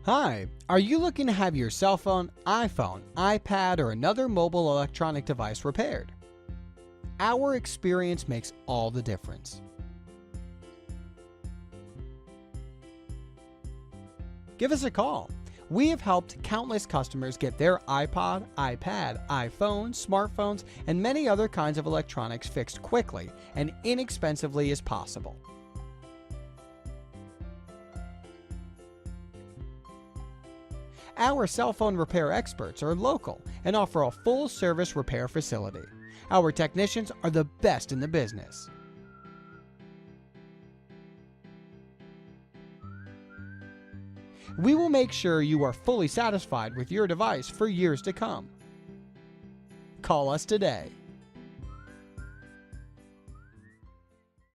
Hi, are you looking to have your cell phone, iPhone, iPad, or another mobile electronic device repaired? Our experience makes all the difference. Give us a call. We have helped countless customers get their iPod, iPad, iPhone, smartphones, and many other kinds of electronics fixed quickly and inexpensively as possible. Our cell phone repair experts are local and offer a full-service repair facility. Our technicians are the best in the business. We will make sure you are fully satisfied with your device for years to come. Call us today.